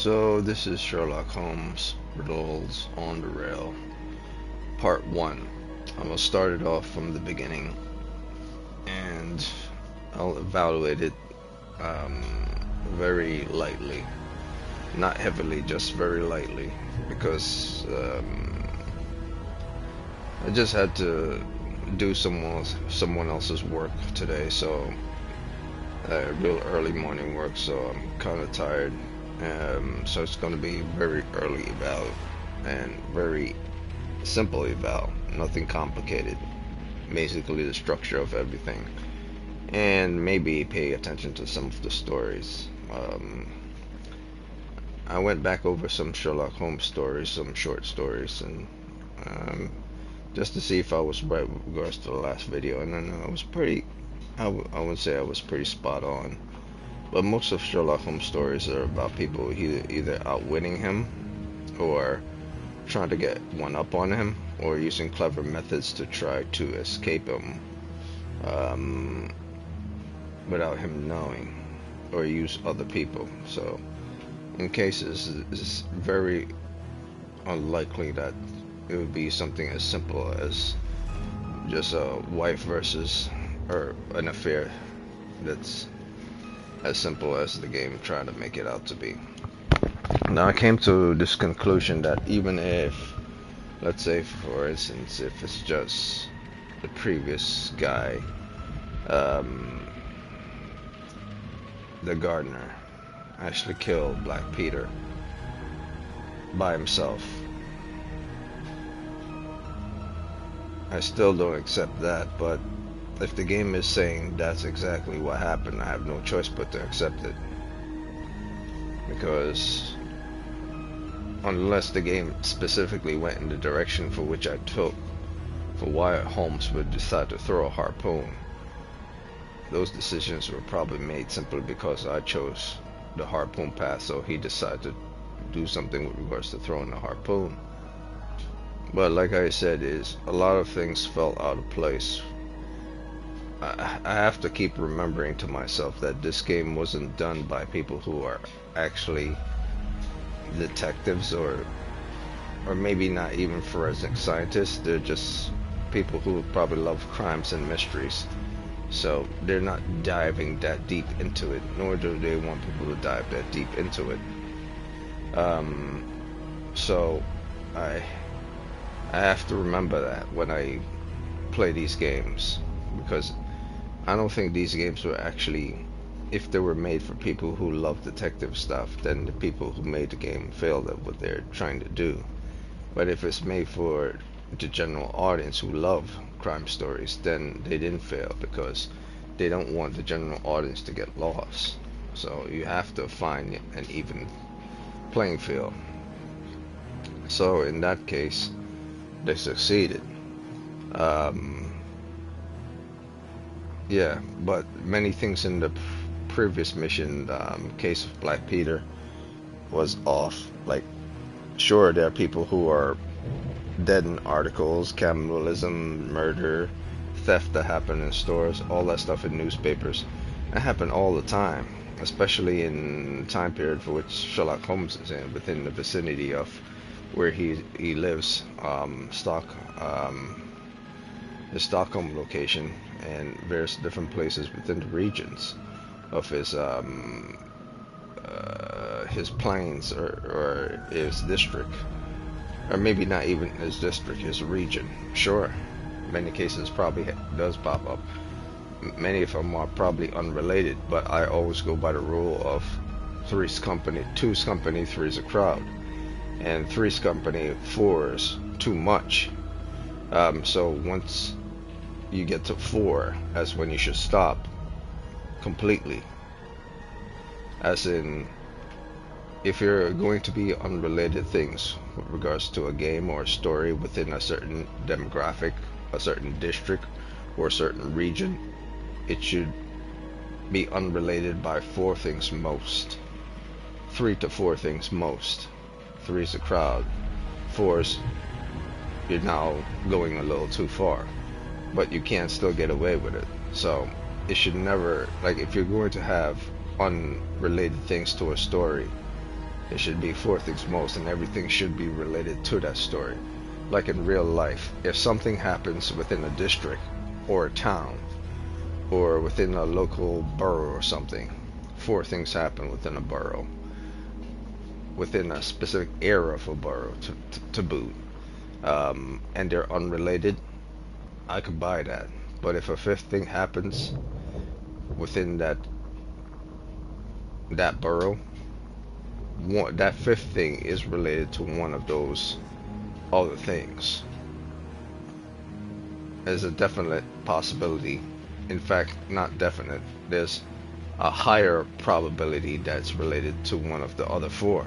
So this is Sherlock Holmes Riddles on the Rail, Part 1. I'm going to start it off from the beginning, and I'll evaluate it very lightly. Not heavily, just very lightly, because I just had to do someone else's work today, so real early morning work, so I'm kind of tired. So it's going to be very early eval and very simple eval, nothing complicated. Basically the structure of everything, and maybe pay attention to some of the stories. I went back over some Sherlock Holmes stories, some short stories, and just to see if I was right with regards to the last video, and then I was pretty, I would say I was pretty spot on. But most of Sherlock Holmes stories are about people either outwitting him, or trying to get one up on him, or using clever methods to try to escape him without him knowing, or use other people. So in cases, it's very unlikely that it would be something as simple as just a wife versus, or an affair that's as simple as the game trying to make it out to be. Now I came to this conclusion that even if, let's say for instance, if it's just the previous guy, the gardener, actually killed Black Peter by himself, I still don't accept that. But if the game is saying that's exactly what happened, I have no choice but to accept it. Because unless the game specifically went in the direction for which I took, for why Holmes would decide to throw a harpoon, those decisions were probably made simply because I chose the harpoon path, so he decided to do something with regards to throwing the harpoon. But like I said, a lot of things fell out of place. I have to keep remembering to myself that this game wasn't done by people who are actually detectives, or maybe not even forensic scientists. They're just people who probably love crimes and mysteries. So they're not diving that deep into it, nor do they want people to dive that deep into it. So I have to remember that when I play these games, because I don't think these games were actually, if they were made for people who love detective stuff, then the people who made the game failed at what they're trying to do. But if it's made for the general audience who love crime stories, then they didn't fail, because they don't want the general audience to get lost. So you have to find an even playing field. So in that case, they succeeded. Yeah, but many things in the previous mission, case of Black Peter, was off. Like, sure, there are people who are dead in articles, cannibalism, murder, theft that happen in stores, all that stuff in newspapers. That happened all the time, especially in the time period for which Sherlock Holmes is in, within the vicinity of where he lives, his Stockholm location, and various different places within the regions of his plains, or his district, or maybe not even his district, his region. Sure, many cases probably does pop up. Many of them are probably unrelated, but I always go by the rule of three's company, two's company, three's a crowd, and three's company, four's too much. So once you get to 4, that's when you should stop completely. As in, if you're going to be unrelated things with regards to a game or a story within a certain demographic, a certain district, or a certain region, it should be unrelated by 4 things most. 3 to 4 things most. 3 is a crowd. 4's, you're now going a little too far, but you can still get away with it. So it should never, like, if you're going to have unrelated things to a story, It should be four things most, and everything should be related to that story. Like in real life, if something happens within a district or a town or within a local borough or something, four things happen within a borough, within a specific area of a borough to boot, and they're unrelated, I could buy that. But if a fifth thing happens within that borough, that fifth thing is related to one of those other things. There's a definite possibility, in fact, not definite, there's a higher probability that's related to one of the other four.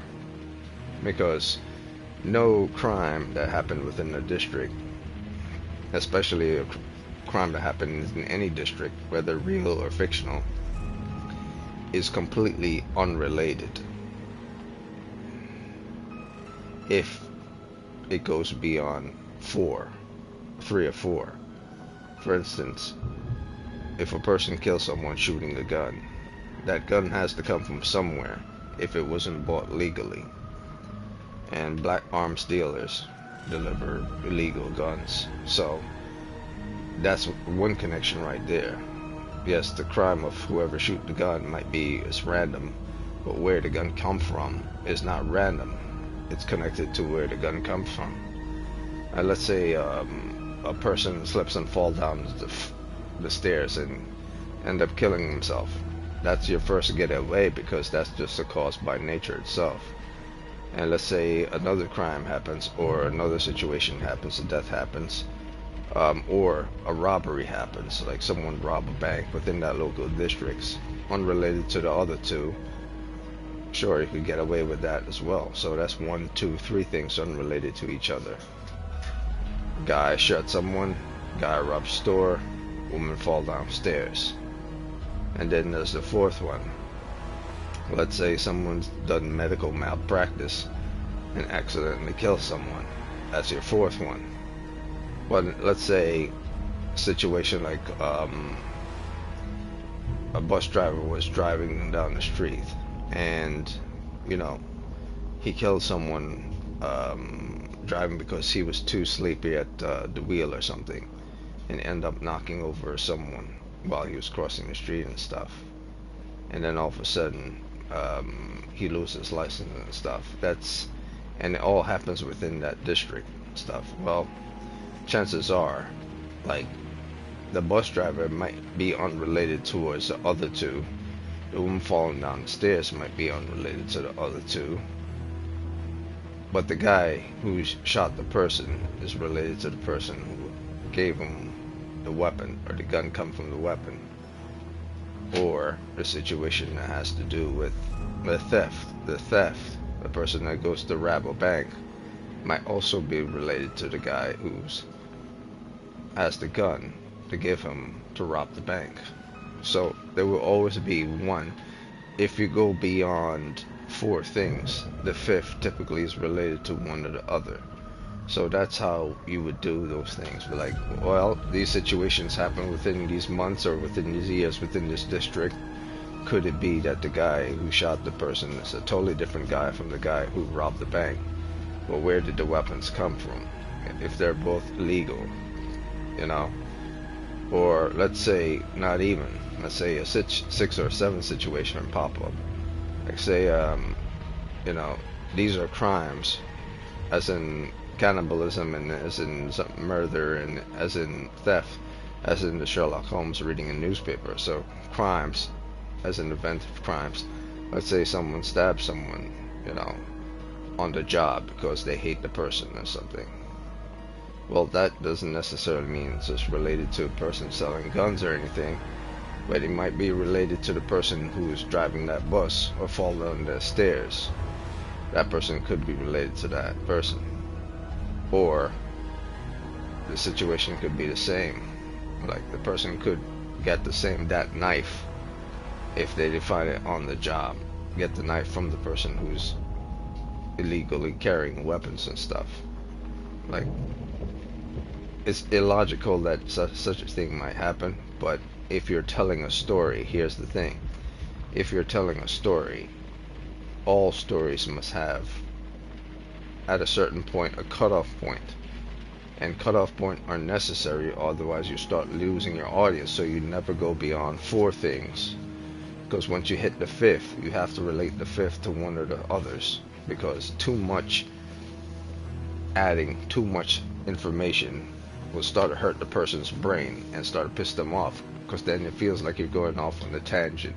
Because no crime that happened within a district, especially a crime that happens in any district, whether real or fictional, is completely unrelated if it goes beyond three or four. For instance, if a person kills someone shooting a gun, that gun has to come from somewhere if it wasn't bought legally. And black arms dealers deliver illegal guns. So that's one connection right there. Yes, the crime of whoever shoot the gun might be as random, but where the gun come from is not random. It's connected to where the gun comes from. And let's say a person slips and falls down the stairs and end up killing himself. That's your first getaway because that's just a cause by nature itself. And let's say another crime happens, or another situation happens, a death happens, or a robbery happens, like someone robbed a bank within that local districts, unrelated to the other two. Sure, you could get away with that as well. So that's 1, 2, 3 things unrelated to each other. Guy shot someone, guy robbed a store, woman fall downstairs. And then there's the fourth one. Let's say someone's done medical malpractice and accidentally killed someone. That's your fourth one. But let's say a situation like a bus driver was driving down the street and, you know, he killed someone driving because he was too sleepy at the wheel or something, and ended up knocking over someone while he was crossing the street and stuff. And then all of a sudden he loses his license and stuff. And it all happens within that district and stuff. Well, chances are, like, the bus driver might be unrelated towards the other two. The woman falling down the stairs might be unrelated to the other two. But the guy who shot the person is related to the person who gave him the weapon, or the gun come from the weapon. Or the situation that has to do with the theft. The person that goes to rob a bank might also be related to the guy who's has the gun to give him to rob the bank. So there will always be one. If you go beyond 4 things, the fifth typically is related to one or the other. So that's how you would do those things. But like, well, these situations happen within these months or within these years within this district. Could it be that the guy who shot the person is a totally different guy from the guy who robbed the bank? Well, where did the weapons come from? If they're both legal, you know? Or let's say not even. Let's say a 6 or 7 situation pop up. Like say, you know, these are crimes, as in cannibalism, and as in murder, and as in theft, as in the Sherlock Holmes reading a newspaper. So crimes, as an event of crimes. Let's say someone stabs someone, you know, on the job because they hate the person or something. Well, that doesn't necessarily mean it's just related to a person selling guns or anything, but it might be related to the person who is driving that bus or fall down the stairs. That person could be related to that person. Or the situation could be the same. Like the person could get that knife if they define it on the job. Get the knife from the person who's illegally carrying weapons and stuff. Like, it's illogical that such a thing might happen, but if you're telling a story, here's the thing. If you're telling a story, all stories must have, at a certain point, a cutoff point. And cutoff point are necessary, otherwise you start losing your audience. So you never go beyond 4 things, because once you hit the 5th, you have to relate the 5th to one of the others, because too much adding too much information will start to hurt the person's brain and start to piss them off, because then it feels like you're going off on a tangent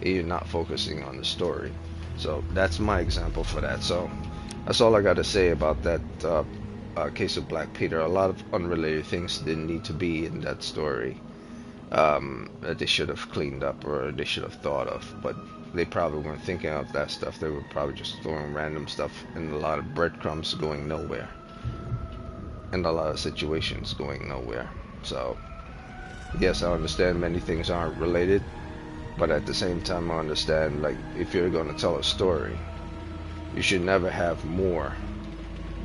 and you're not focusing on the story. So that's my example for that. So that's all I got to say about that case of Black Peter. A lot of unrelated things didn't need to be in that story, that they should have cleaned up or they should have thought of, but they probably weren't thinking of that stuff. They were probably just throwing random stuff and a lot of breadcrumbs going nowhere, and a lot of situations going nowhere. So yes, I understand many things aren't related, but at the same time I understand, like, if you're going to tell a story, you should never have more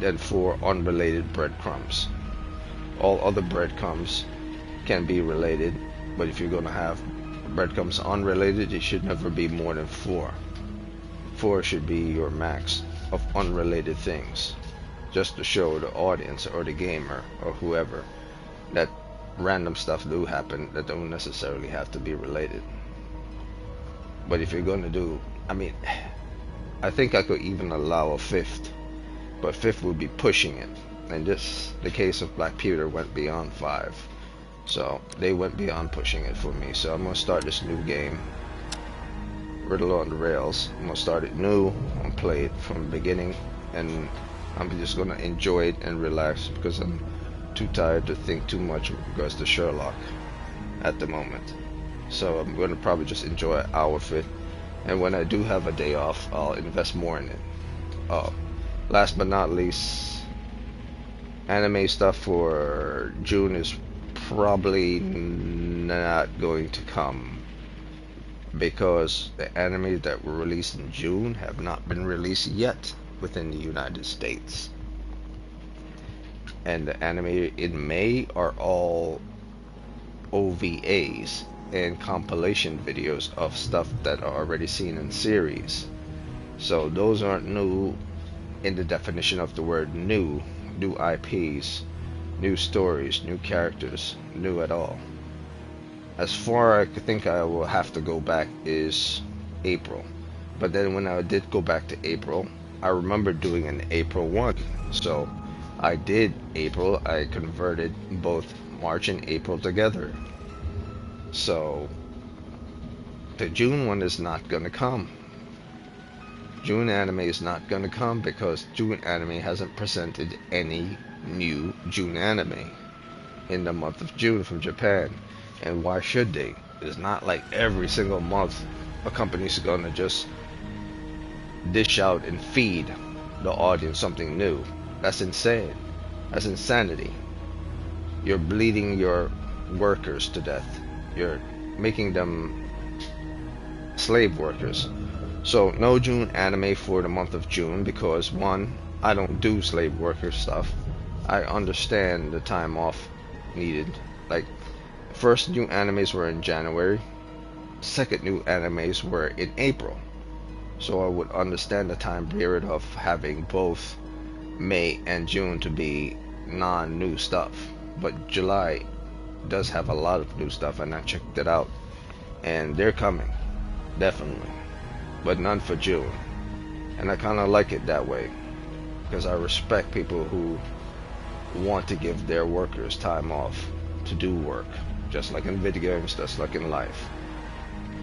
than 4 unrelated breadcrumbs. All other breadcrumbs can be related, but if you're going to have breadcrumbs unrelated, it should never be more than 4. 4 should be your max of unrelated things, just to show the audience or the gamer or whoever that random stuff do happen that don't necessarily have to be related. But if you're going to do, I mean, I think I could even allow a 5th, but 5th would be pushing it, and the case of Black Peter went beyond 5. So they went beyond pushing it for me. So I'm gonna start this new game, Riddle on the Rails. I'm gonna start it new and play it from the beginning, and I'm just gonna enjoy it and relax, because I'm too tired to think too much with regards to Sherlock at the moment. So I'm gonna probably just enjoy an hour of it, and when I do have a day off, I'll invest more in it. Last but not least, anime stuff for June is probably not going to come, because the anime that were released in June have not been released yet within the United States, and the anime in May are all OVAs and compilation videos of stuff that are already seen in series. So those aren't new in the definition of the word new IPs, new stories, new characters, new at all. As far as I think I will have to go back is April. But then when I did go back to April, I remember doing an April 1. So I did April, I converted both March and April together. So the June one is not gonna come. June anime is not gonna come because June anime hasn't presented any new June anime in the month of June from Japan. And why should they? It's not like every single month a company's gonna just dish out and feed the audience something new. That's insane. That's insanity. You're bleeding your workers to death. You're making them slave workers. So no June anime for the month of June, because one, I don't do slave worker stuff. I understand the time off needed. Like, first new animes were in January, second new animes were in April. So I would understand the time period of having both May and June to be non-new stuff. But July does have a lot of new stuff, and I checked it out, and they're coming, definitely, but none for June. And I kind of like it that way, because I respect people who want to give their workers time off to do work, just like in video games, just like in life.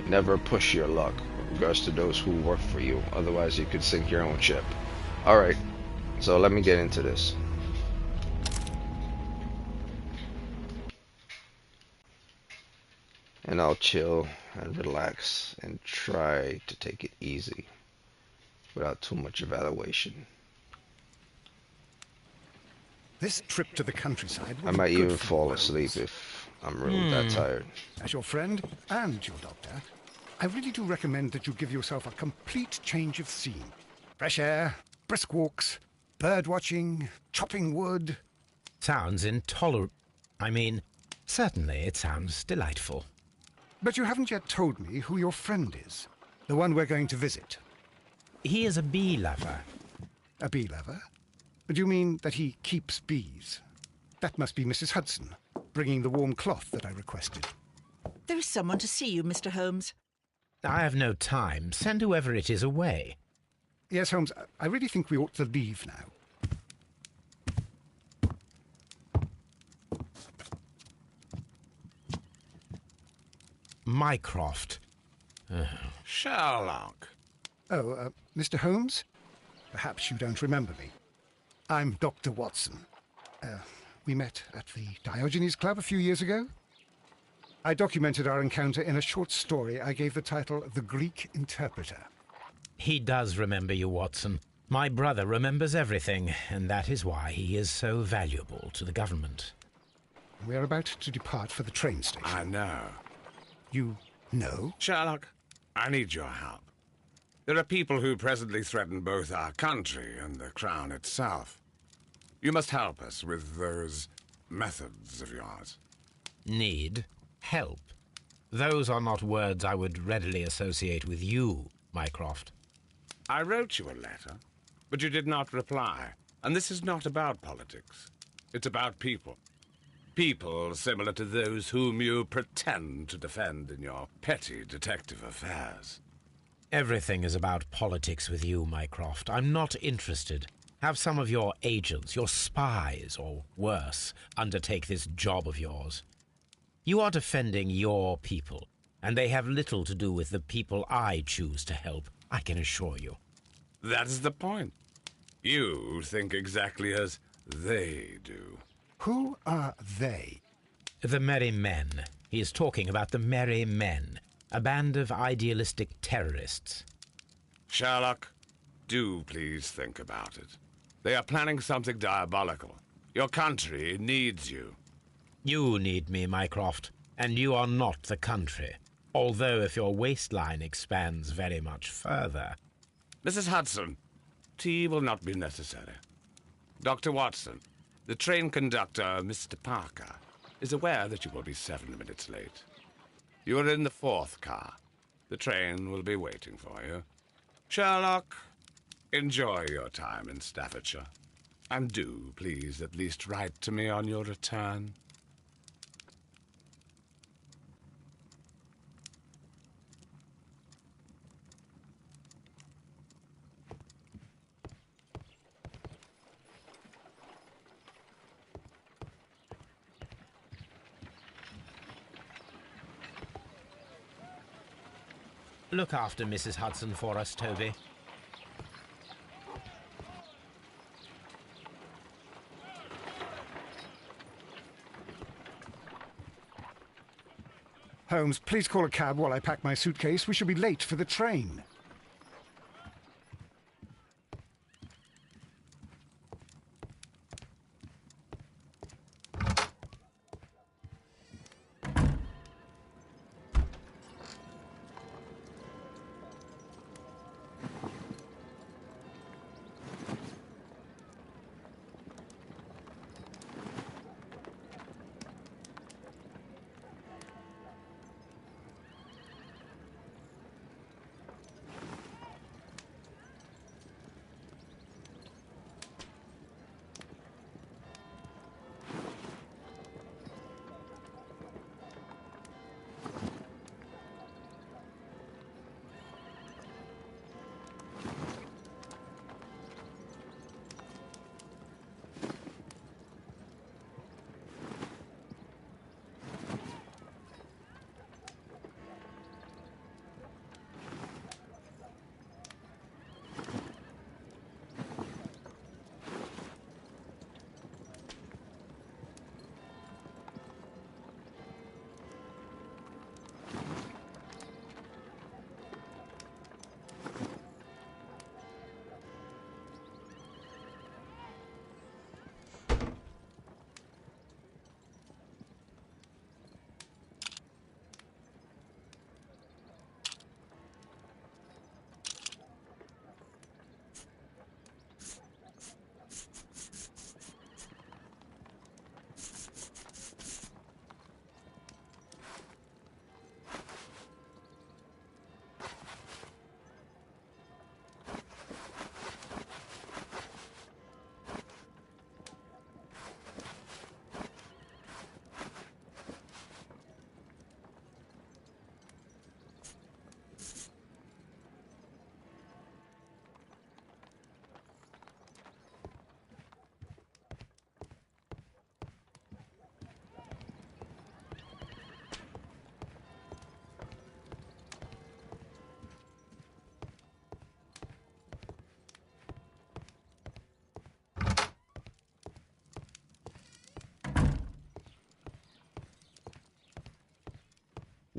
Never push your luck in regards to those who work for you, otherwise you could sink your own ship. Alright, so let me get into this. And I'll chill and relax and try to take it easy without too much evaluation. This trip to the countryside will I might be good even for fall your asleep bones. if I'm really that tired. As your friend and your doctor, I really do recommend that you give yourself a complete change of scene. Fresh air, brisk walks, bird watching, chopping wood. Sounds intolerable. I mean, certainly it sounds delightful. But you haven't yet told me who your friend is, the one we're going to visit. He is a bee lover. A bee lover? Do you mean that he keeps bees? That must be Mrs. Hudson, bringing the warm cloth that I requested. There is someone to see you, Mr. Holmes. I have no time. Send whoever it is away. Yes, Holmes, I really think we ought to leave now. Mycroft. Sherlock. Oh, Mr. Holmes? Perhaps you don't remember me. I'm Dr. Watson. We met at the Diogenes Club a few years ago. I documented our encounter in a short story I gave the title The Greek Interpreter. He does remember you, Watson. My brother remembers everything, and that is why he is so valuable to the government. We're about to depart for the train station. I know. You know? Sherlock, I need your help. There are people who presently threaten both our country and the Crown itself. You must help us with those methods of yours. Need? Help? Those are not words I would readily associate with you, Mycroft. I wrote you a letter, but you did not reply. And this is not about politics. It's about people. People similar to those whom you pretend to defend in your petty detective affairs. Everything is about politics with you, Mycroft. I'm not interested. Have some of your agents, your spies, or worse, undertake this job of yours. You are defending your people, and they have little to do with the people I choose to help, I can assure you. That is the point. You think exactly as they do. Who are they? The Merry Men. He is talking about the Merry Men, a band of idealistic terrorists. Sherlock, do please think about it. They are planning something diabolical. Your country needs you. You need me, Mycroft, and you are not the country. Although if your waistline expands very much further. Mrs. Hudson, tea will not be necessary. Dr. Watson, the train conductor, Mr. Parker, is aware that you will be 7 minutes late. You are in the 4th car. The train will be waiting for you. Sherlock, enjoy your time in Staffordshire. And do, please, at least write to me on your return. Look after Mrs. Hudson for us, Toby. Holmes, please call a cab while I pack my suitcase. We shall be late for the train.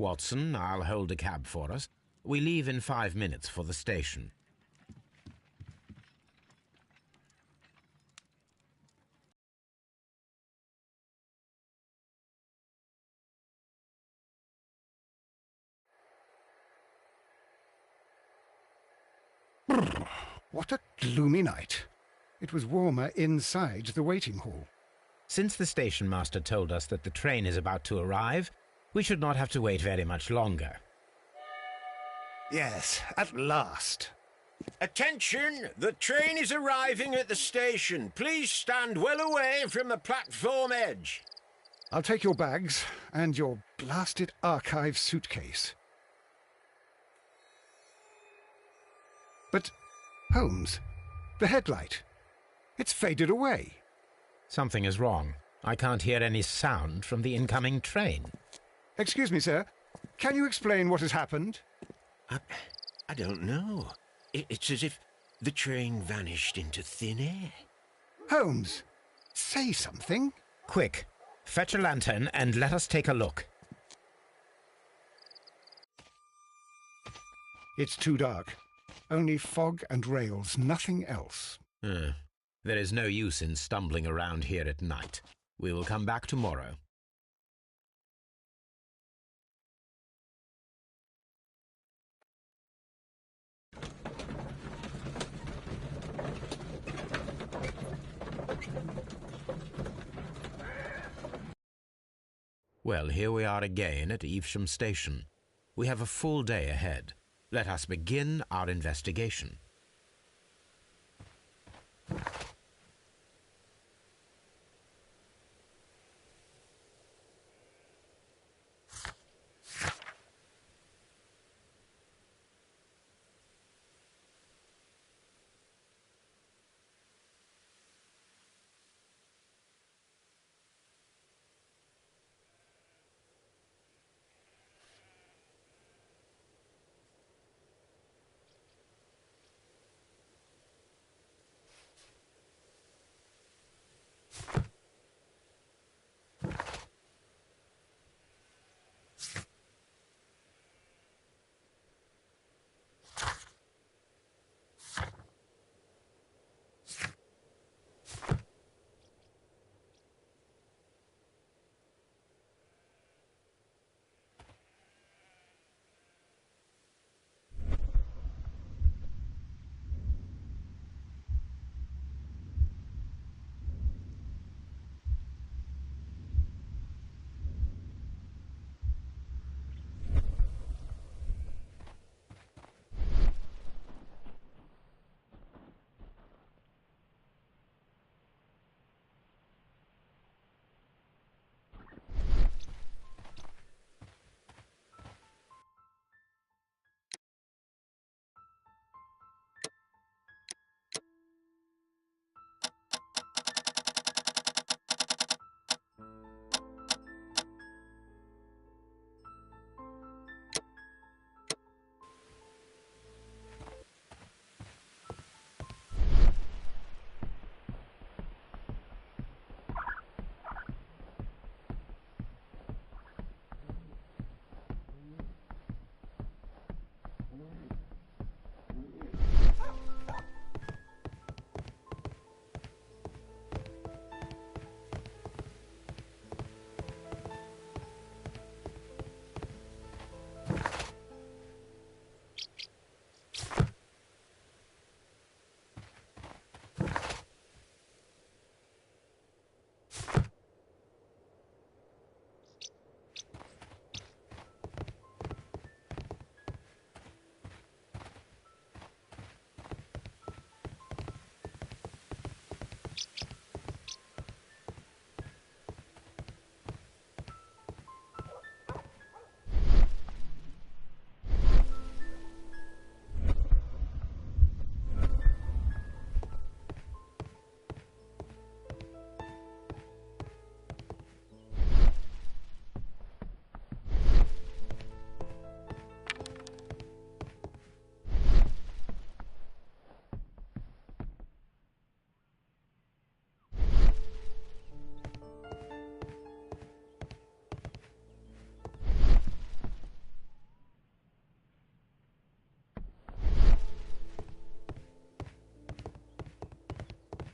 Watson, I'll hold a cab for us. We leave in 5 minutes for the station. What a gloomy night. It was warmer inside the waiting hall. Since the station master told us that the train is about to arrive, we should not have to wait very much longer. Yes, at last. Attention! The train is arriving at the station. Please stand well away from the platform edge. I'll take your bags and your blasted archive suitcase. But, Holmes, the headlight. It's faded away. Something is wrong. I can't hear any sound from the incoming train. Excuse me, sir. Can you explain what has happened? I don't know. It's as if the train vanished into thin air. Holmes, say something. Quick, fetch a lantern and let us take a look. It's too dark. Only fog and rails, nothing else. There is no use in stumbling around here at night. We will come back tomorrow. Well, here we are again at Evesham Station. We have a full day ahead. Let us begin our investigation.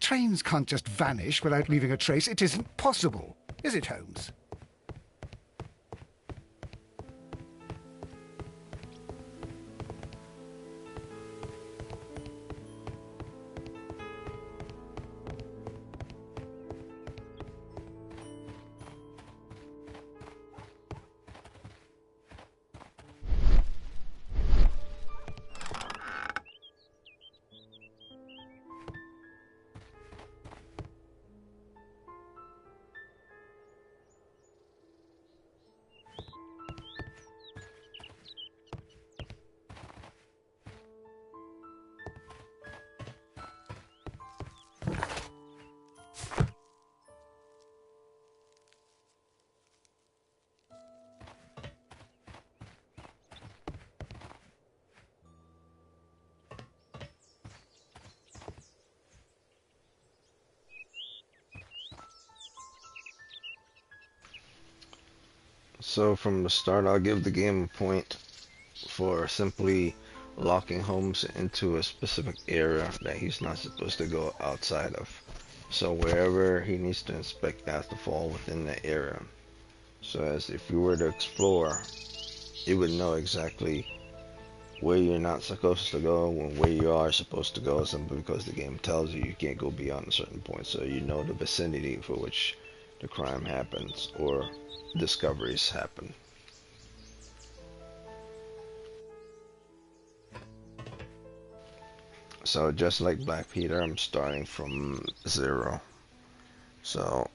Trains can't just vanish without leaving a trace. It isn't possible, is it, Holmes? So from the start, I'll give the game a point for simply locking Holmes into a specific area that he's not supposed to go outside of. So wherever he needs to inspect has to fall within that area. So as if you were to explore, you would know exactly where you're not supposed to go and where you are supposed to go, simply because the game tells you you can't go beyond a certain point. So you know the vicinity for which the crime happens or discoveries happen. So just like Black Peter, I'm starting from 0. So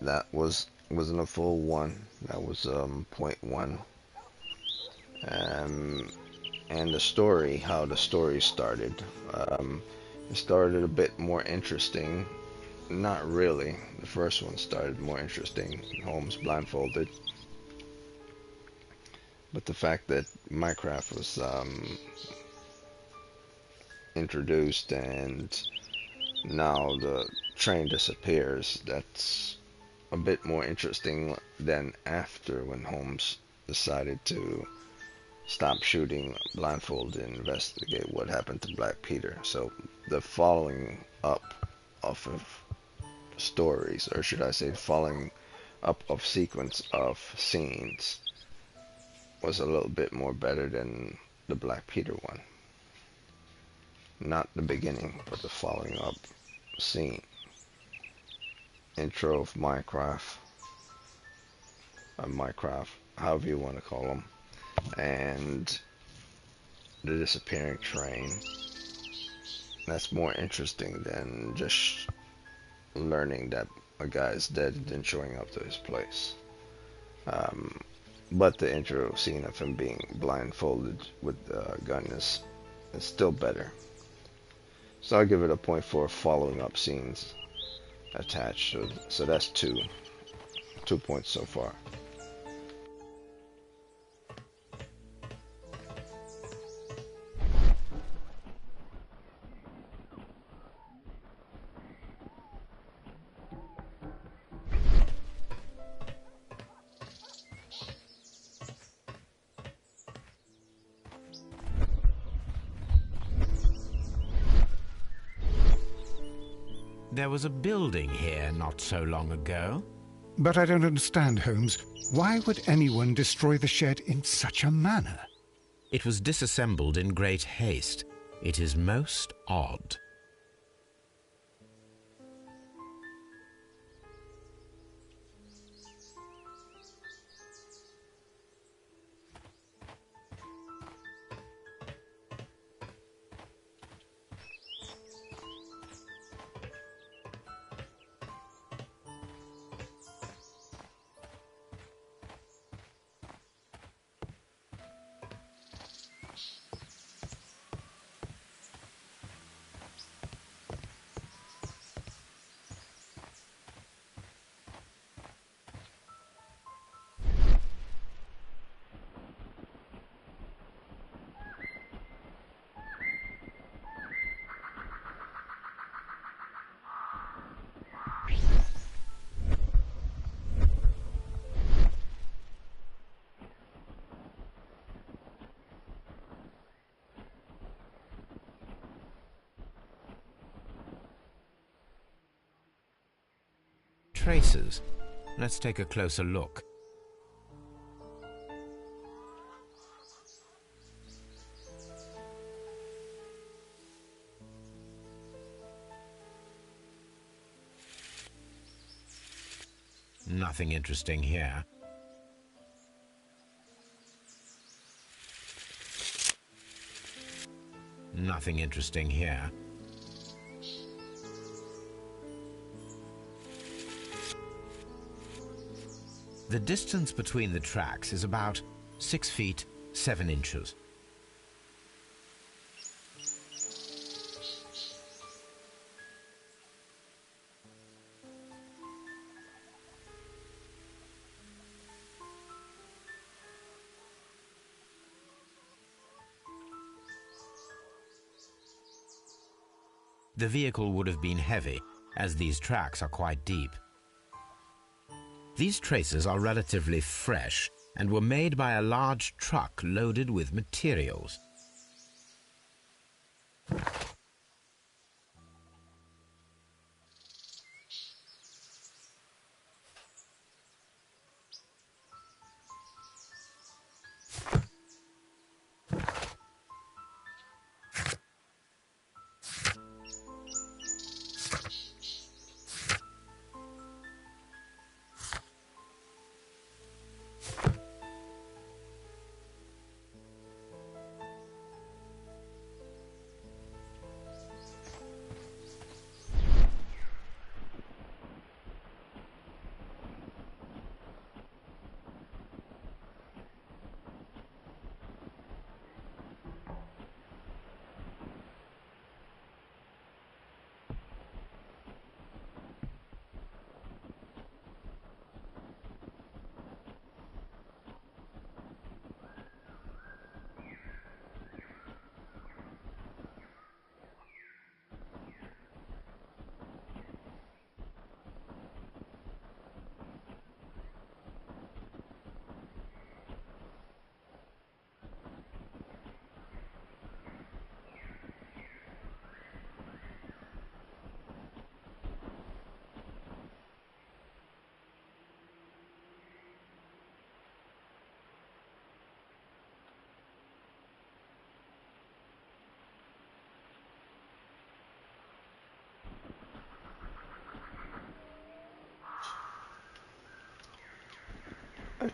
that wasn't a full 1. That was 0.1. And the story, how the story started. It started a bit more interesting. Not really. The first one started more interesting. Holmes blindfolded. But the fact that Minecraft was introduced and now the train disappears, that's a bit more interesting than after, when Holmes decided to stop shooting blindfolded and investigate what happened to Black Peter. So the following up of stories, or should I say following up of sequence of scenes, was a little bit more better than the Black Peter one. Not the beginning, but the following up scene. Intro of Minecraft, however you want to call them, and the disappearing train. That's more interesting than just learning that a guy is dead and then showing up to his place. But the intro scene of him being blindfolded with a gun is still better. So I'll give it a point for following up scenes attached. So that's 2 points so far. There was a building here not so long ago. But I don't understand, Holmes. Why would anyone destroy the shed in such a manner? It was disassembled in great haste. It is most odd. traces. Let's take a closer look. Nothing interesting here. Nothing interesting here. The distance between the tracks is about 6 feet 7 inches. The vehicle would have been heavy, as these tracks are quite deep. These traces are relatively fresh and were made by a large truck loaded with materials.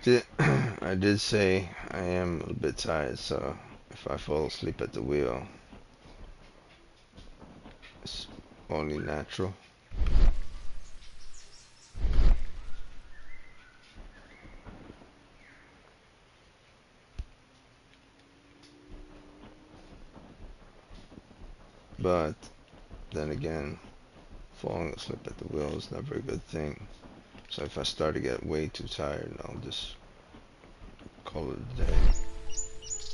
I did say I am a little bit tired, so if I fall asleep at the wheel, it's only natural. But then again, falling asleep at the wheel is never a good thing. So if I start to get way too tired, I'll just call it a day.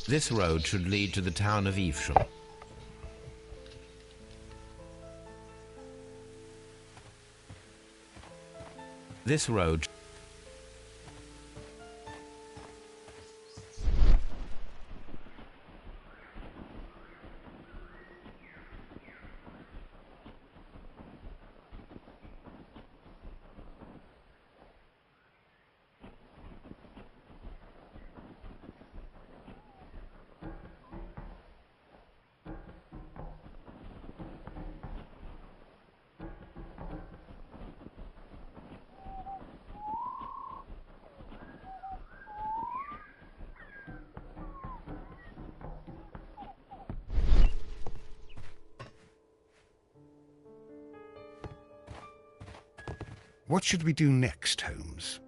This road should lead to the town of Evesham. This road What should we do next, Holmes?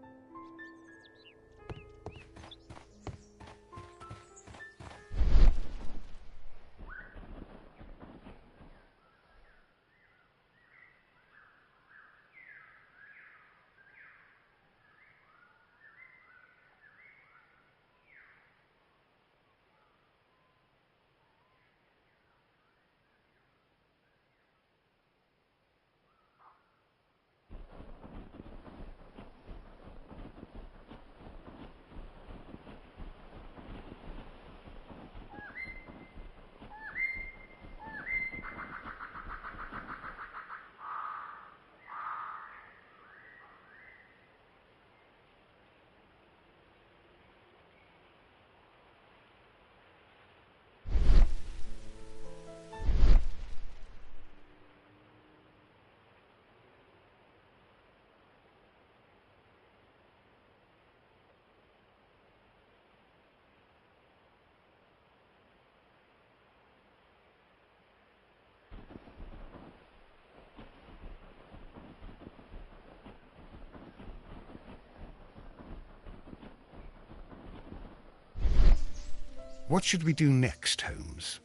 What should we do next, Holmes?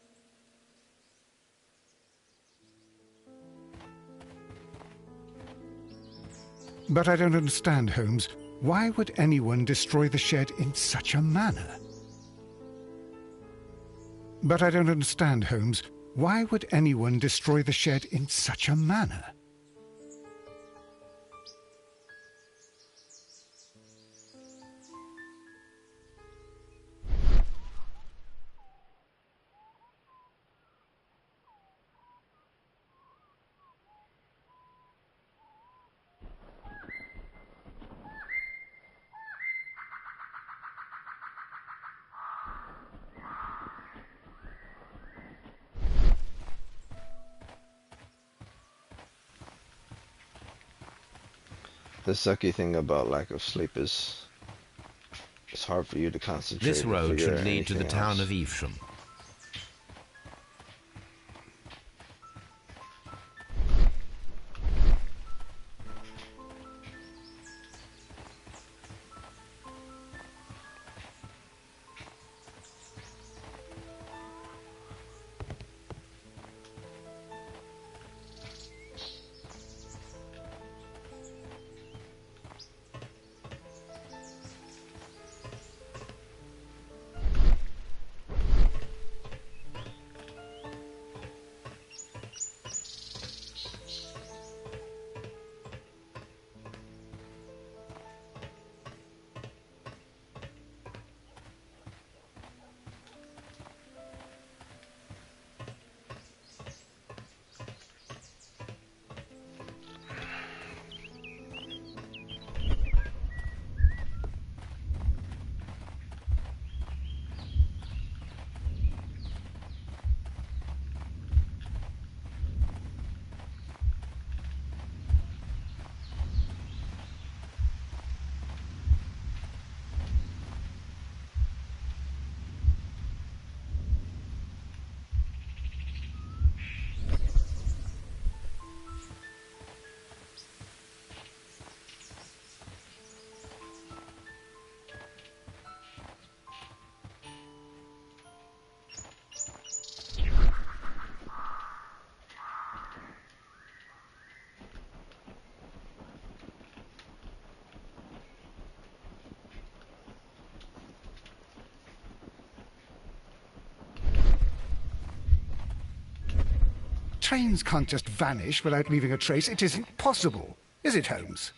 But I don't understand, Holmes. Why would anyone destroy the shed in such a manner? But I don't understand, Holmes. Why would anyone destroy the shed in such a manner? The sucky thing about lack of sleep is it's hard for you to concentrate. This road should lead to the town else. of Evesham. Trains can't just vanish without leaving a trace. It isn't possible, is it, Holmes?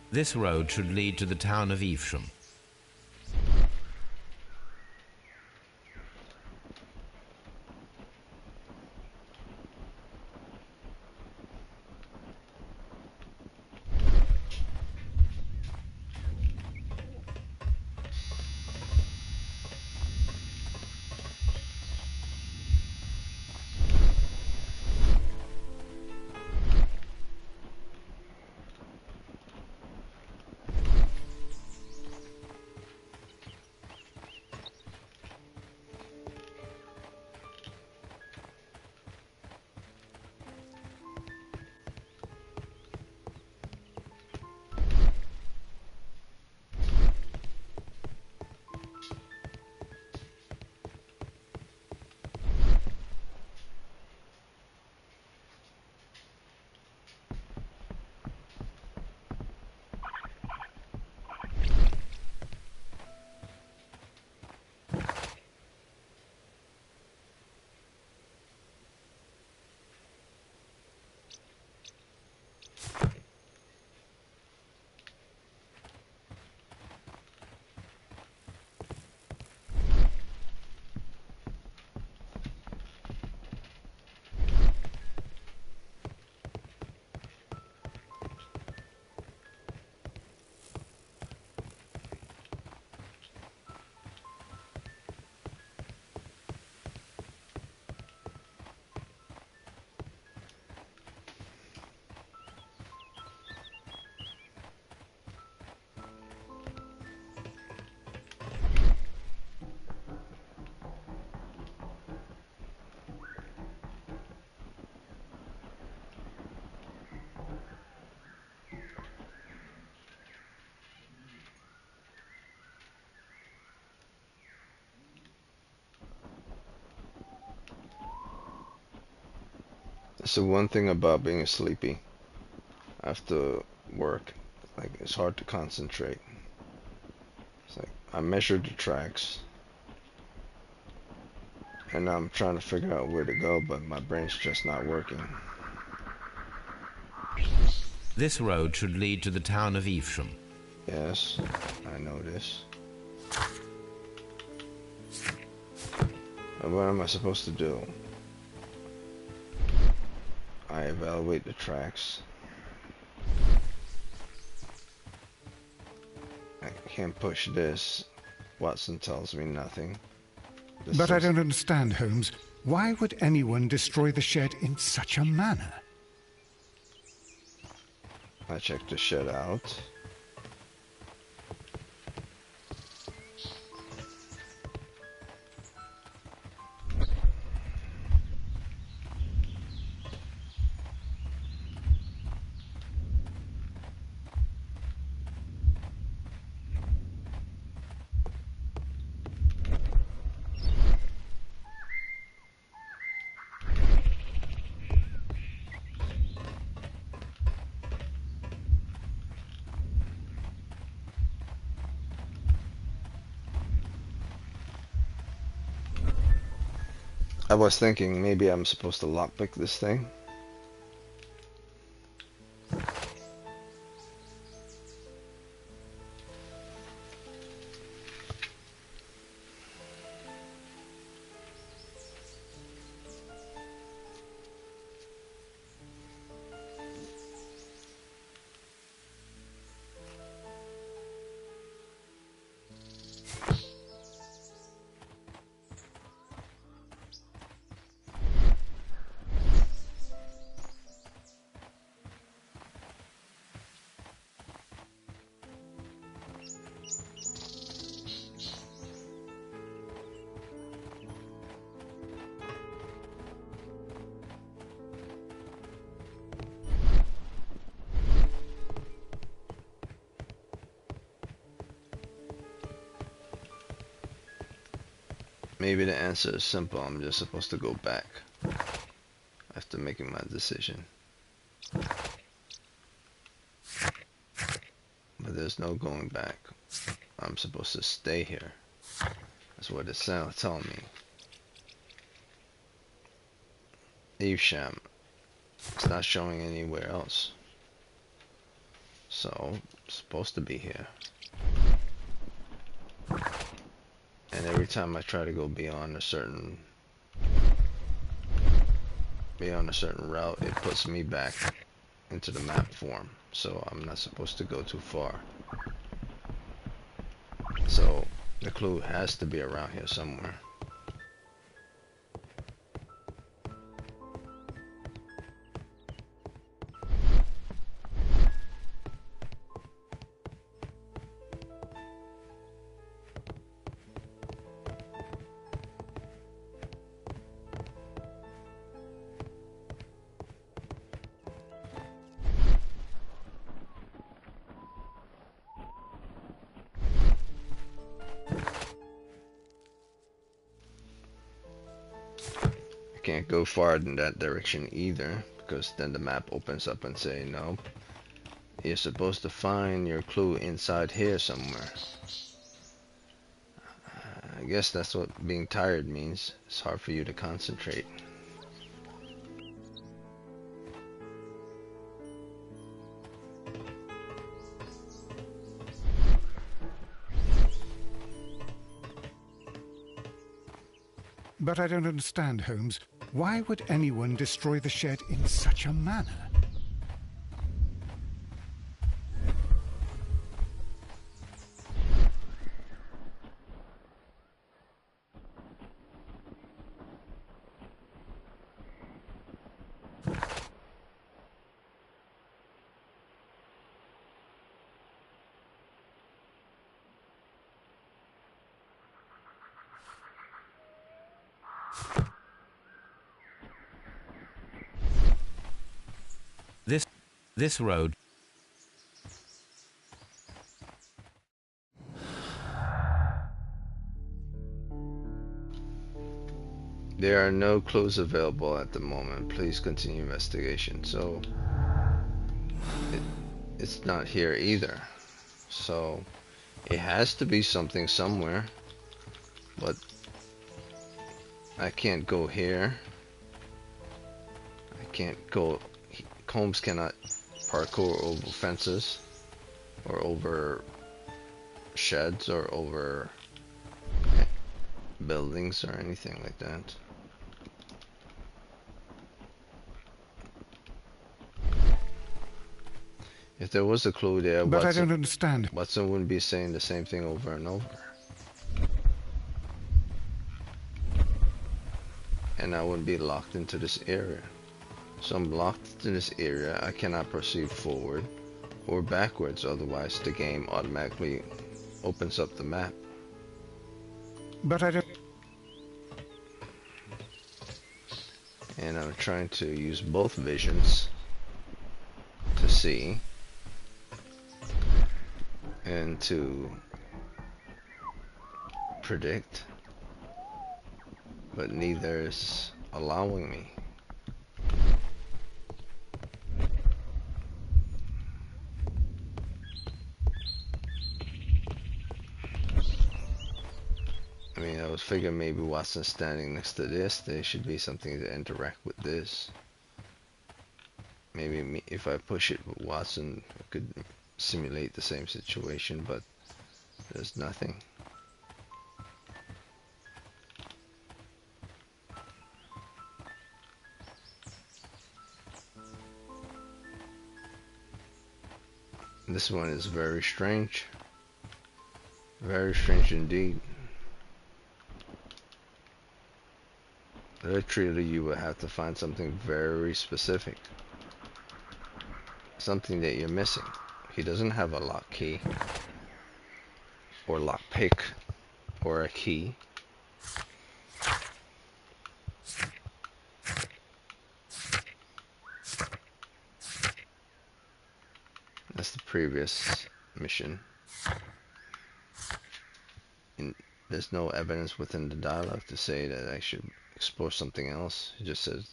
This road should lead to the town of Evesham. That's the one thing about being sleepy after work. Like, it's hard to concentrate. It's like, I measured the tracks, and I'm trying to figure out where to go, but my brain's just not working. This road should lead to the town of Evesham. Yes, I know this. And what am I supposed to do? I evaluate the tracks. I can't push this. Watson tells me nothing. But I don't understand, Holmes. Why would anyone destroy the shed in such a manner? I checked the shed out. I was thinking maybe I'm supposed to lockpick this thing. Maybe the answer is simple. I'm just supposed to go back after making my decision. But there's no going back. I'm supposed to stay here. That's what the sound told me. Evesham. It's not showing anywhere else. So, it's supposed to be here. And every time I try to go beyond a certain route, it puts me back into the map form. So I'm not supposed to go too far. So the clue has to be around here somewhere. Can't go far in that direction either, because then the map opens up and say, no, you're supposed to find your clue inside here somewhere. I guess that's what being tired means. It's hard for you to concentrate. But I don't understand, Holmes. Why would anyone destroy the shed in such a manner? This road. There are no clues available at the moment. Please continue investigation. So it's not here either. So it has to be something somewhere. But I can't go here. I can't go. Holmes cannot parkour over fences or over sheds or over buildings or anything like that. If there was a clue there, but I don't understand. Watson wouldn't be saying the same thing over and over. And I wouldn't be locked into this area. So I'm locked in this area. I cannot proceed forward or backwards, otherwise the game automatically opens up the map. But I don't... And I'm trying to use both visions to see and to predict, but neither is allowing me. I mean, I was figuring maybe Watson's standing next to this. There should be something to interact with this. Maybe if I push it with Watson, I could simulate the same situation, but there's nothing. This one is very strange. Very strange indeed. Literally, you would have to find something very specific. Something that you're missing. He doesn't have a lock key. Or lock pick. Or a key. That's the previous mission. And there's no evidence within the dialogue to say that I should explore something else. It just says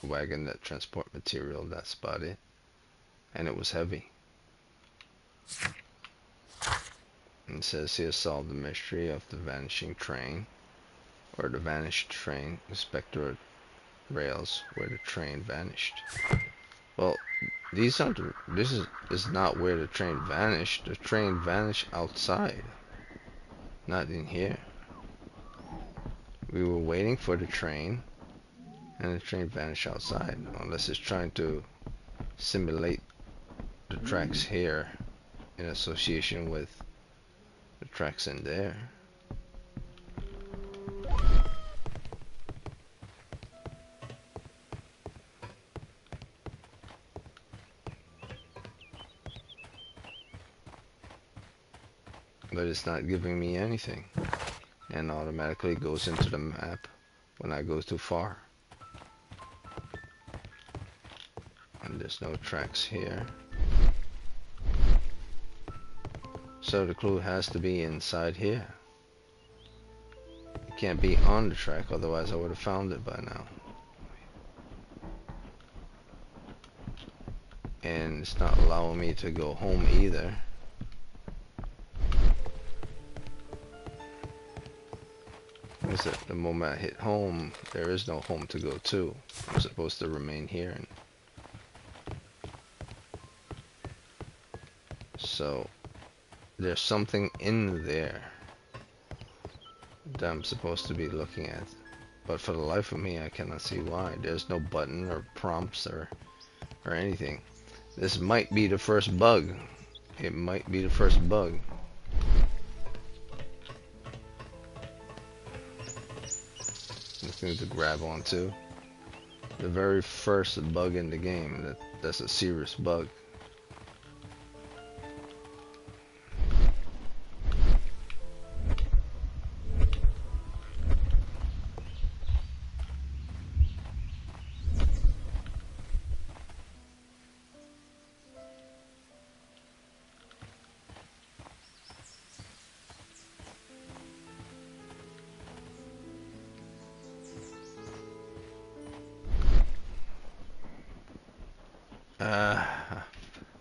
a wagon that transport material, that's about it. And it was heavy. And it says here, solve the mystery of the vanishing train. Or the vanished train. Inspector rails where the train vanished. Well, These aren't. This is not where the train vanished. The train vanished outside, not in here. We were waiting for the train, and the train vanished outside. Unless it's trying to simulate the tracks here in association with the tracks in there. But it's not giving me anything, and automatically goes into the map when I go too far. And there's no tracks here, so the clue has to be inside here. It can't be on the track, otherwise I would have found it by now. And it's not allowing me to go home either. Is that the moment I hit home, there is no home to go to. I'm supposed to remain here. And so there's something in there that I'm supposed to be looking at. But for the life of me, I cannot see why. There's no button or prompts or anything. This might be the first bug. It might be the first bug. Nothing to grab onto. The very first bug in the game. That's a serious bug.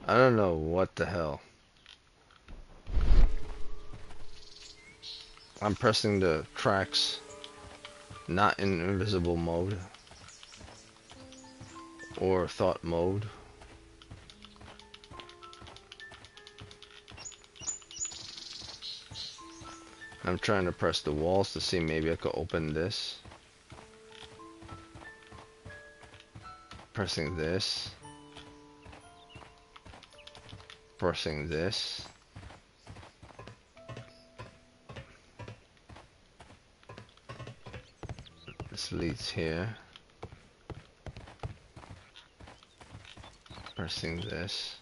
I don't know what the hell. I'm pressing the tracks not in invisible mode or thought mode. I'm trying to press the walls to see maybe I could open this. Pressing this. Pressing this. This leads here. Pressing this.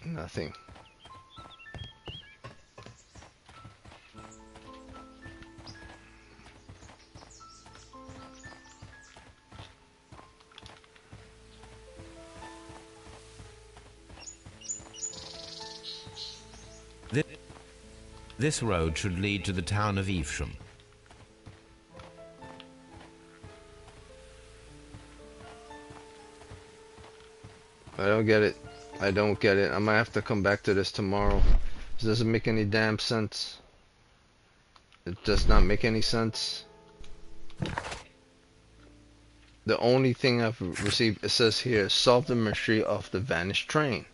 Nothing. This road should lead to the town of Evesham. I don't get it. I don't get it. I might have to come back to this tomorrow. This doesn't make any damn sense. It does not make any sense. The only thing I've received, it says here, solve the mystery of the vanished train.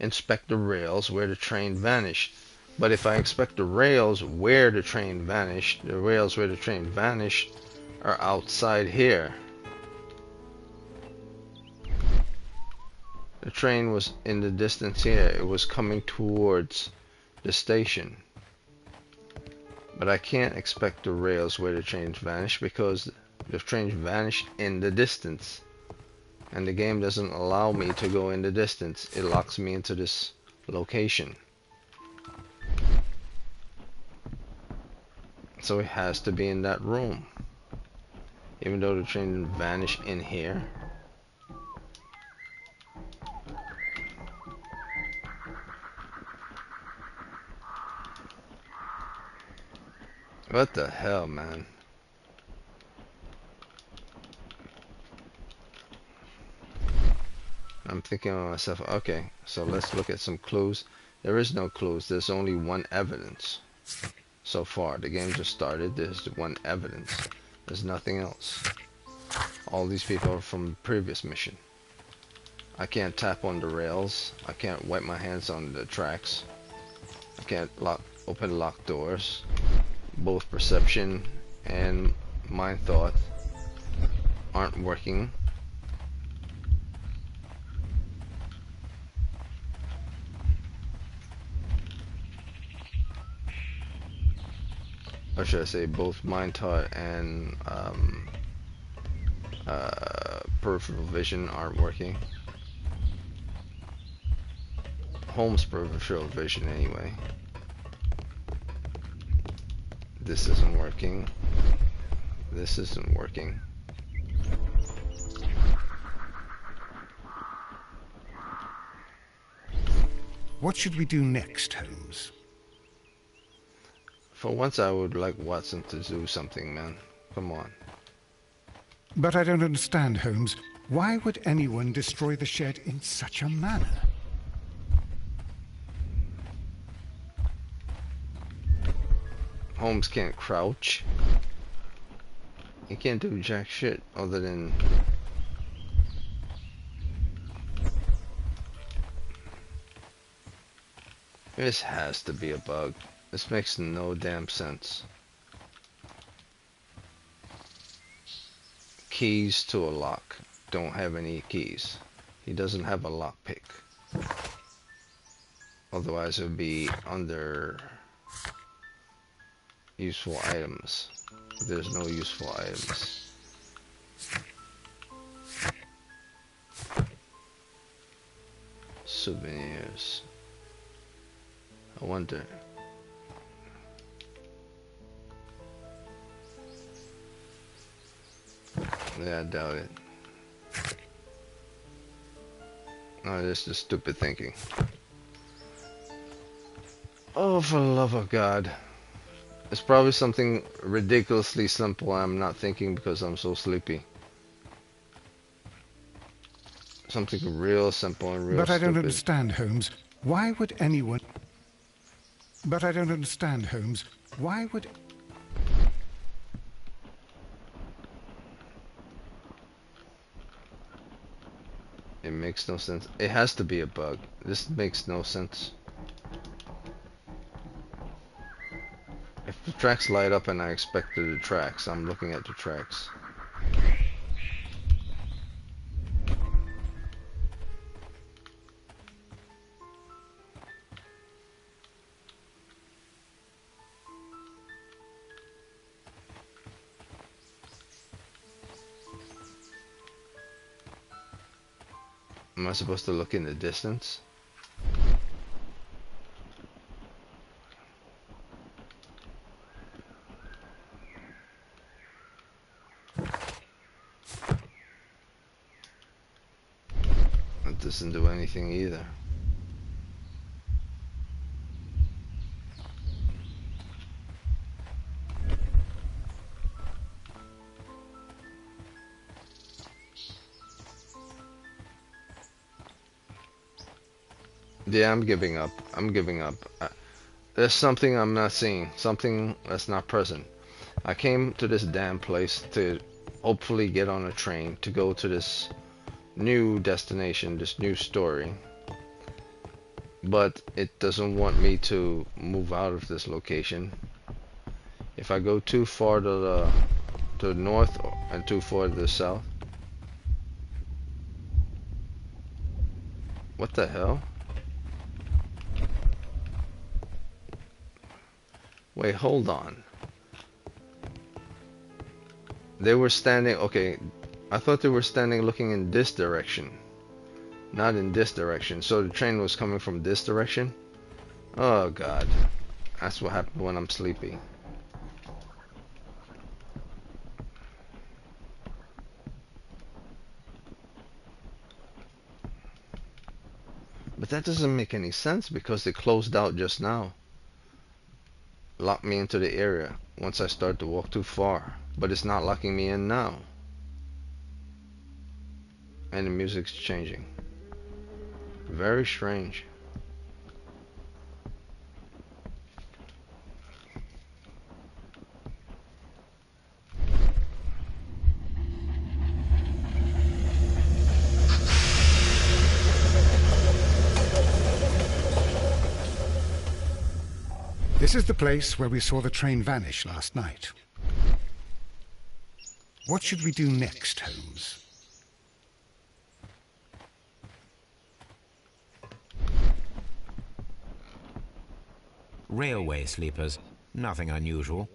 Inspect the rails where the train vanished. But if I inspect the rails where the train vanished, the rails where the train vanished are outside here. The train was in the distance here. It was coming towards the station. But I can't inspect the rails where the trains vanished because the train vanished in the distance. And the game doesn't allow me to go in the distance. It locks me into this location. So it has to be in that room. Even though the train vanished in here. What the hell, man? I'm thinking to myself, okay, so let's look at some clues. There is no clues. There's only one evidence. So far, the game just started. There's one evidence. There's nothing else. All these people are from the previous mission. I can't tap on the rails. I can't wipe my hands on the tracks. I can't open locked doors. Both perception and mind thought aren't working. Or should I say both mind thought and peripheral vision aren't working. Holmes' peripheral vision anyway. This isn't working. This isn't working. What should we do next, Holmes? For once I would like Watson to do something, man. Come on. But I don't understand, Holmes. Why would anyone destroy the shed in such a manner? Holmes can't crouch. He can't do jack shit other than... This has to be a bug. This makes no damn sense. Keys to a lock. Don't have any keys. He doesn't have a lockpick. Otherwise it would be under useful items. There's no useful items. Souvenirs. I wonder. Yeah, I doubt it. No, this is just stupid thinking. Oh, for the love of God. It's probably something ridiculously simple I'm not thinking because I'm so sleepy. Something real simple and real But I don't stupid. understand, Holmes. Why would anyone... But I don't understand, Holmes. Why would... It makes no sense. It has to be a bug. This makes no sense. If the tracks light up and I expected the tracks, I'm looking at the tracks. Am I supposed to look in the distance? That doesn't do anything either. Yeah, I'm giving up. I'm giving up. There's something I'm not seeing. Something that's not present. I came to this damn place to hopefully get on a train to go to this new destination, this new story. But it doesn't want me to move out of this location. If I go too far to the north and too far to the south. What the hell? Wait, hold on. They were standing, okay, I thought they were standing looking in this direction. Not in this direction. So the train was coming from this direction? Oh God. That's what happened when I'm sleepy. But that doesn't make any sense because they closed out just now. Locked me into the area once I start to walk too far, but it's not locking me in now. And the music's changing. Very strange. This is the place where we saw the train vanish last night. What should we do next, Holmes? Railway sleepers. Nothing unusual.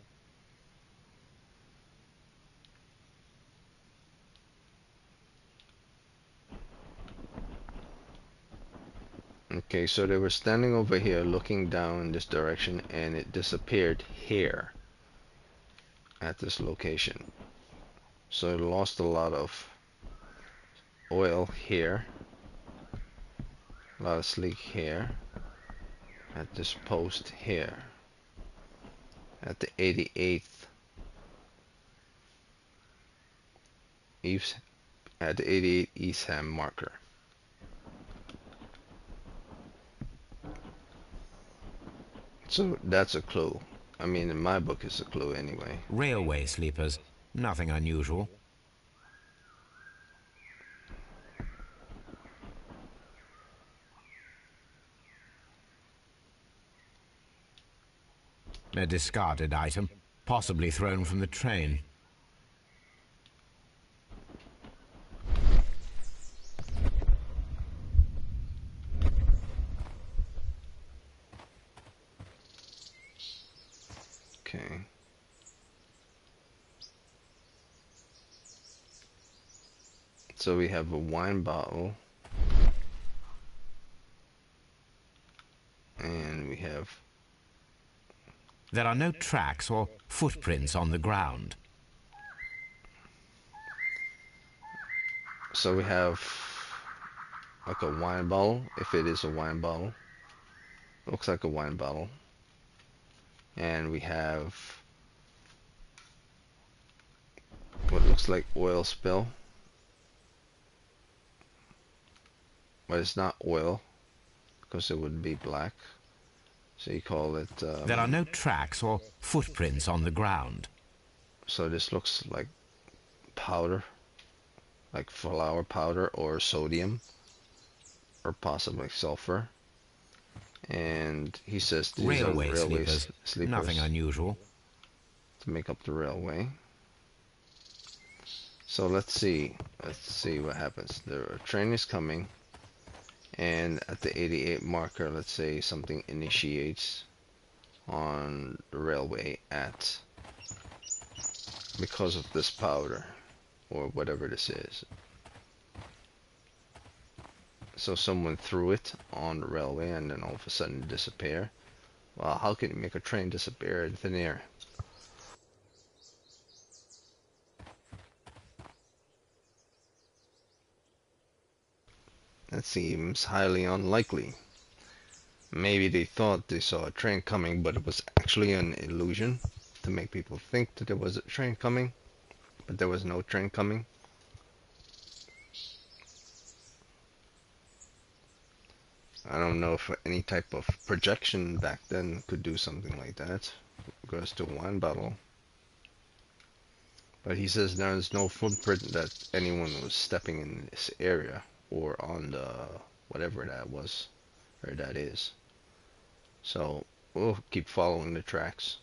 Okay, so they were standing over here looking down in this direction, and it disappeared here at this location. So it lost a lot of oil here, a lot of sleek here, at this post here, at the 88th East, at the 88 East Ham marker. So that's a clue. I mean, in my book, it's a clue anyway. Railway sleepers. Nothing unusual. A discarded item, possibly thrown from the train. Okay. So we have a wine bottle. And we have... There are no tracks or footprints on the ground. So we have like a wine bottle, if it is a wine bottle. Looks like a wine bottle. And we have what looks like oil spill. But it's not oil, because it would be black. So you call it... there are no tracks or footprints on the ground. So this looks like powder, like flour powder or sodium, or possibly sulfur. And he says these railway are railway sleepers. Nothing unusual. To make up the railway. So let's see what happens. The train is coming, and at the 88 marker, let's say something initiates on the railway at, because of this powder or whatever this is. So someone threw it on the railway and then all of a sudden disappear. Well, how can you make a train disappear in thin air? That seems highly unlikely. Maybe they thought they saw a train coming, but it was actually an illusion to make people think that there was a train coming, but there was no train coming. I don't know if any type of projection back then could do something like that. It goes to a wine bottle. But he says there's no footprint that anyone was stepping in this area or on the whatever that was or that is. So we'll keep following the tracks.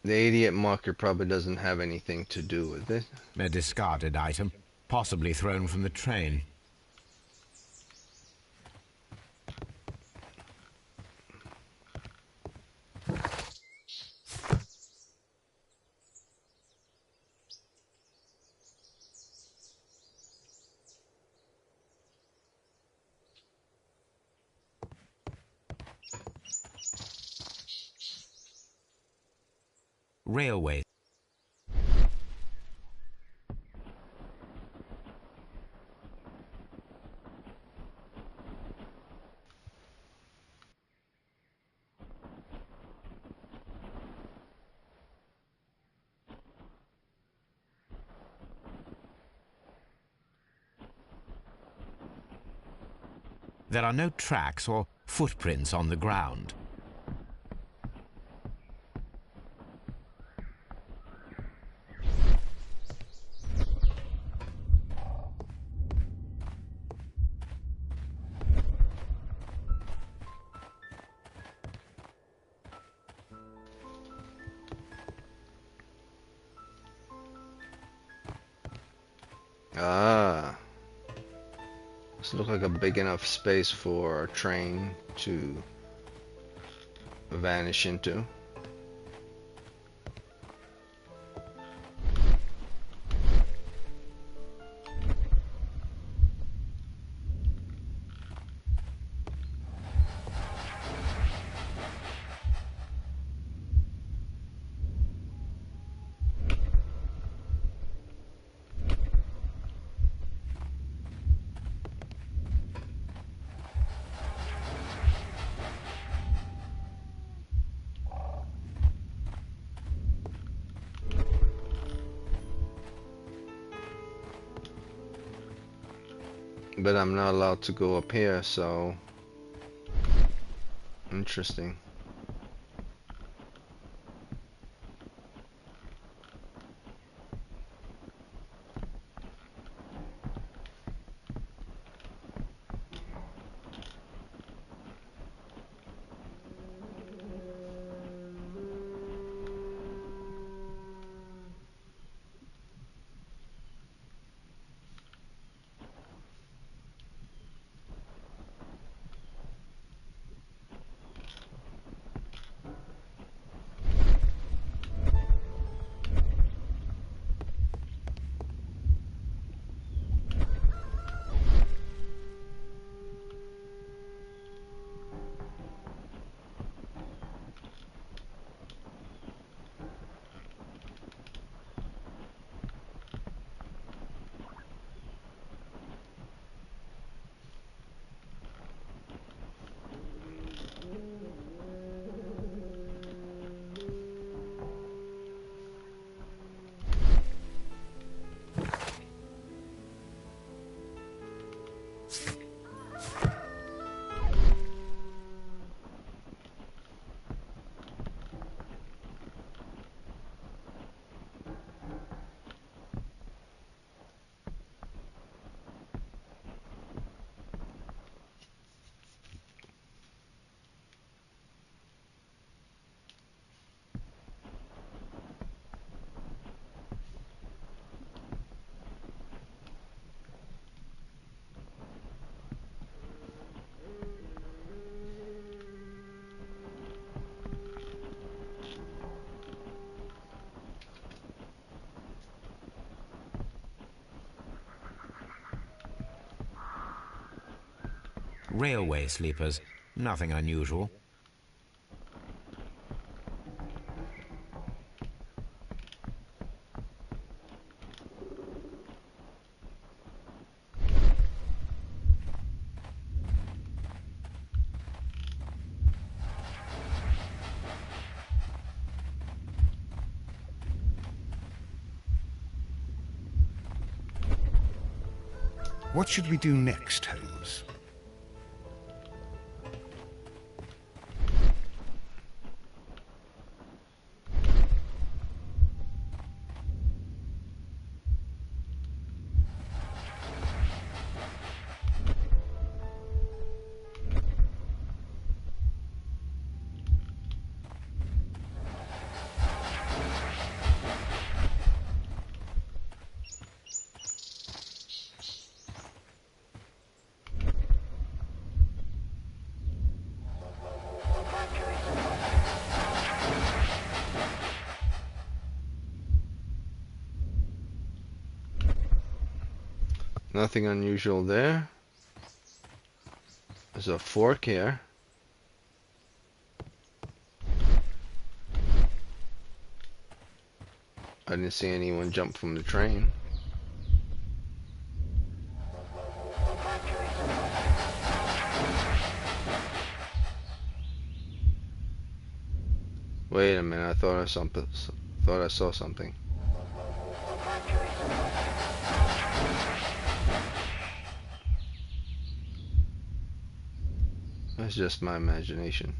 The 88 marker probably doesn't have anything to do with it. A discarded item, possibly thrown from the train. Railway. There are no tracks or footprints on the ground. Ah. This looks like a big enough space for a train to vanish into. But I'm not allowed to go up here, so interesting. Railway sleepers. Nothing unusual. What should we do next, Holmes? Nothing unusual there. There's a fork here. I didn't see anyone jump from the train. Wait a minute, I thought I saw something. That's just my imagination.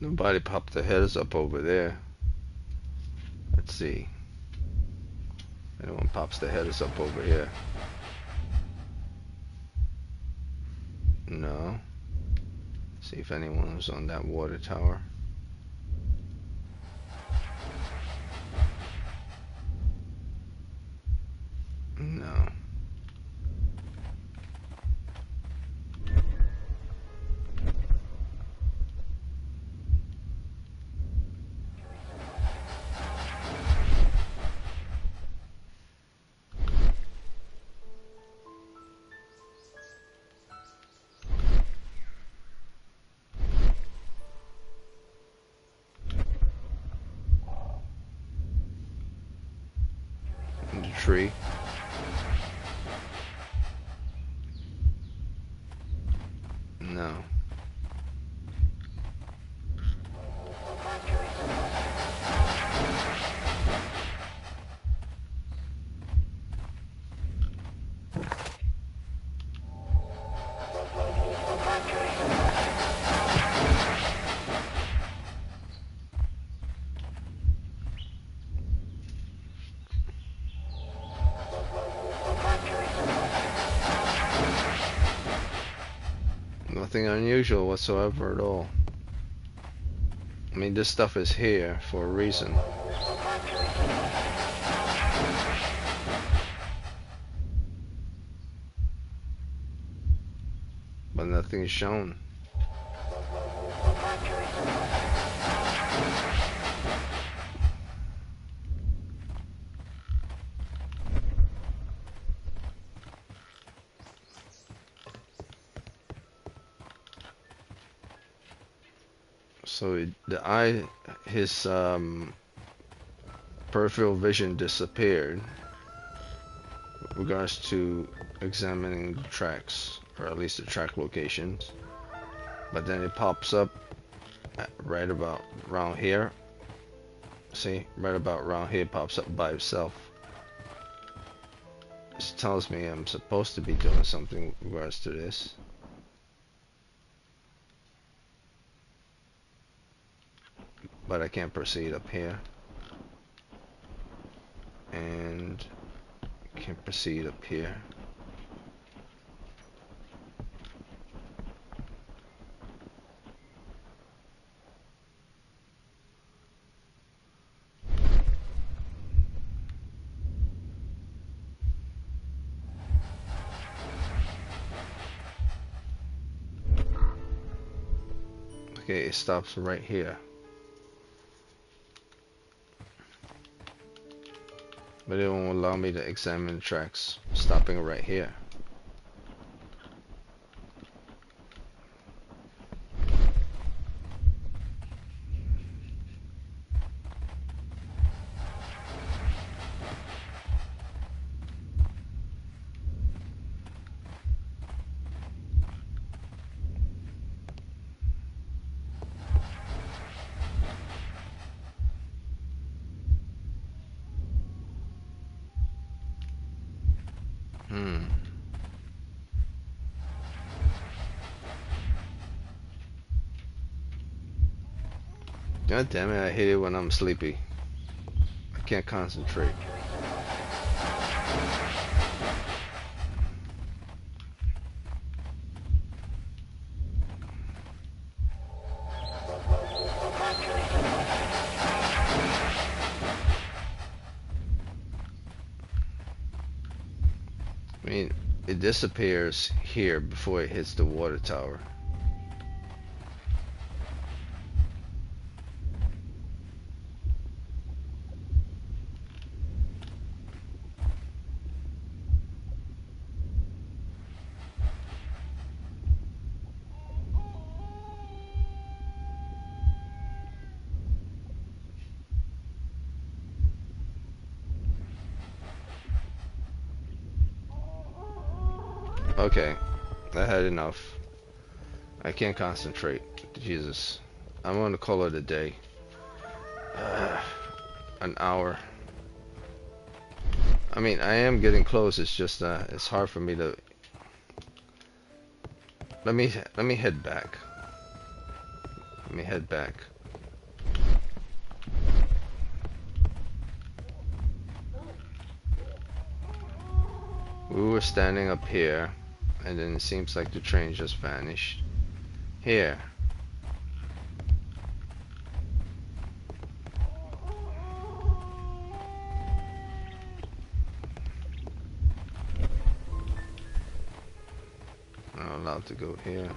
Nobody popped their heads up over there. Let's see. Anyone pops their heads up over here? No. See if anyone was on that water tower. No. In the tree. No. Nothing unusual whatsoever at all. I mean, this stuff is here for a reason. But nothing is shown. So his peripheral vision disappeared with regards to examining the tracks, or at least the track locations. But then it pops up right about around here. See, right about around here pops up by itself. This tells me I'm supposed to be doing something with regards to this. But I can't proceed up here. And can't proceed up here. Okay, it stops right here. But it won't allow me to examine the tracks, stopping right here. God damn it, I hate it when I'm sleepy. I can't concentrate. I mean, it disappears here before it hits the water tower. Okay, I had enough. I can't concentrate. Jesus. I'm gonna call it a day. An hour. I mean, I am getting close. It's just it's hard for me to. Let me head back. Let me head back. We were standing up here, and then it seems like the train just vanished. Here. I'm not allowed to go here.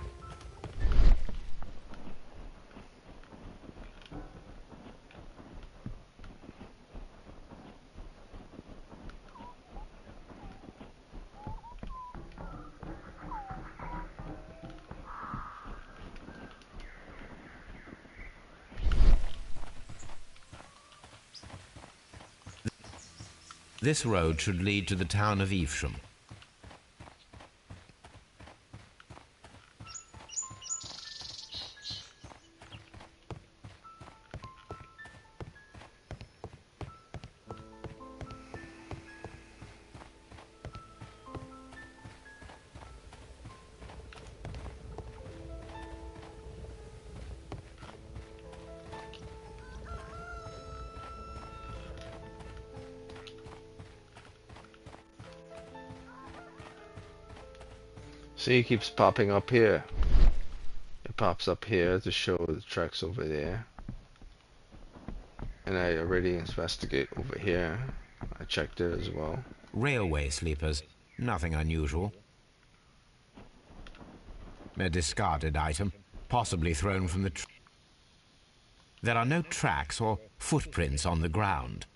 This road should lead to the town of Evesham. See, it keeps popping up here. It pops up here to show the tracks over there. And I already investigate over here. I checked it as well. Railway sleepers. Nothing unusual. A discarded item, possibly thrown from the There are no tracks or footprints on the ground.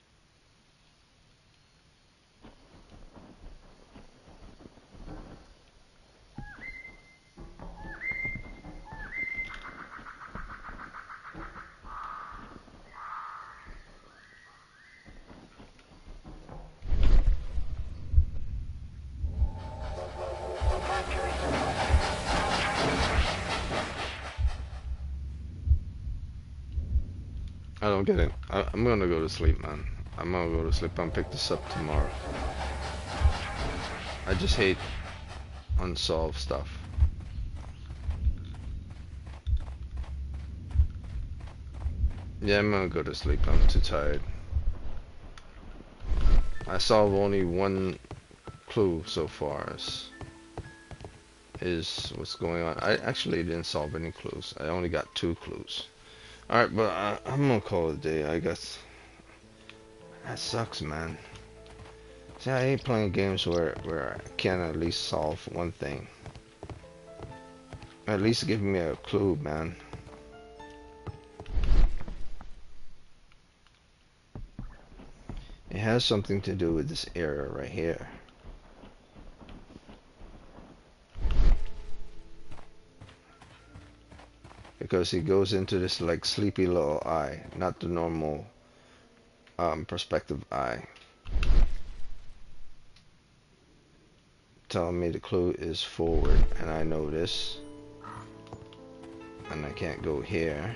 I don't get it. I'm gonna go to sleep, man. I'm gonna go to sleep and pick this up tomorrow. I just hate unsolved stuff. Yeah, I'm gonna go to sleep. I'm too tired. I solved only one clue so far. Is what's going on. I actually didn't solve any clues. I only got 2 clues. Alright, but I'm gonna call it a day, I guess. That sucks, man. See, I hate playing games where I can at least solve one thing. At least give me a clue, man. It has something to do with this area right here. Because he goes into this like sleepy little eye, not the normal perspective eye. Telling me the clue is forward, and I know this. And I can't go here.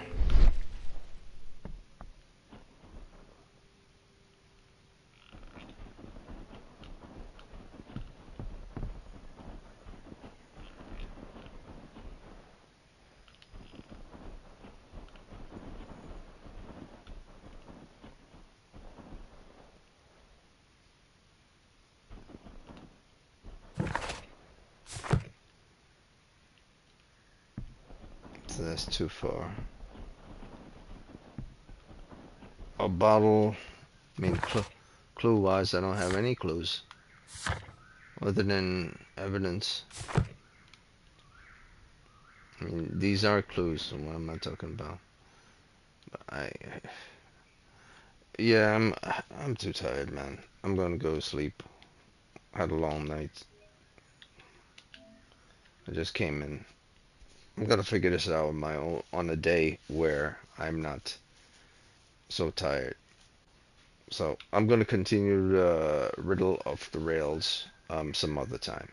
So that's too far. A bottle. I mean, clue-wise, I don't have any clues other than evidence. I mean, these are clues. So what am I talking about? But yeah, I'm too tired, man. I'm gonna go to sleep. Had a long night. I just came in. I'm gonna figure this out on my own on a day where I'm not so tired. So I'm gonna continue the Riddle of the Rails some other time.